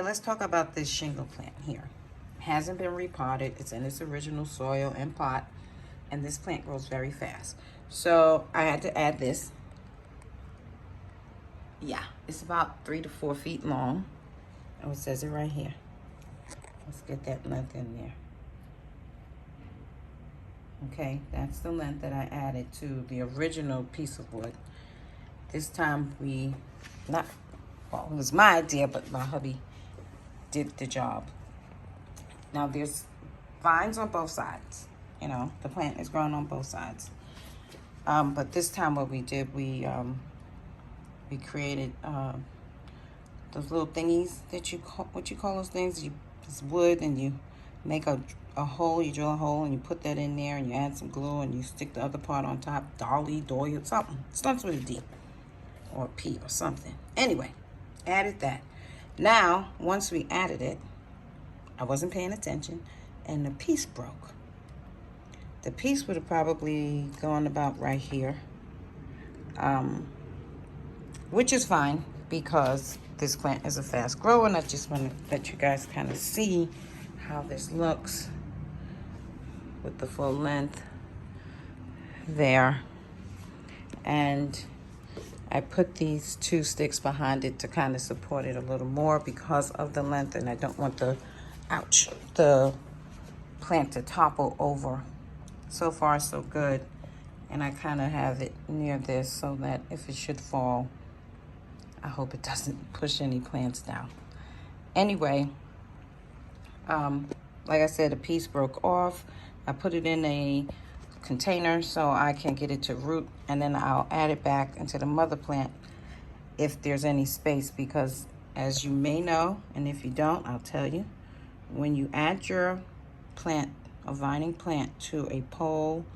Let's talk about this shingle plant here. It hasn't been repotted. It's in its original soil and pot, and this plant grows very fast. So I had to add this. Yeah, it's about 3 to 4 feet long. Oh, it says it right here. Let's get that length in there. Okay, that's the length that I added to the original piece of wood. This time well, it was my idea, but my hubby did the job. Now there's vines on both sides. You know, the plant is growing on both sides. But this time what we did, we created those little thingies that what you call those things? It's wood, and you make a hole, you drill a hole, and you put that in there, and you add some glue, and you stick the other part on top. Doily, something. Starts with a D or a P or something. Anyway, added that. Now, once we added it, I wasn't paying attention, and the piece broke. The piece would have probably gone about right here, which is fine because this plant is a fast grower, and I just want to let you guys kind of see how this looks with the full length there. And I put these 2 sticks behind it to kind of support it a little more because of the length, and I don't want the plant to topple over. So far, so good. And I kind of have it near this so that if it should fall, I hope it doesn't push any plants down. Anyway, like I said, a piece broke off. I put it in a container so I can get it to root, and then I'll add it back into the mother plant if there's any space, because as you may know, and if you don't, I'll tell you, when you add your plant, a vining plant, to a pole,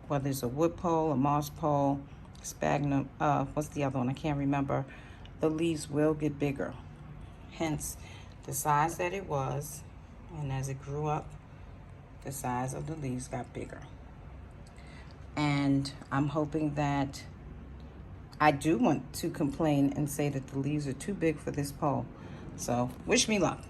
whether it's a wood pole, a moss pole, sphagnum, what's the other one? I can't remember. The leaves will get bigger. Hence, the size that it was, and as it grew up, the size of the leaves got bigger. And I'm hoping that I do want to complain and say that the leaves are too big for this pole. So, wish me luck.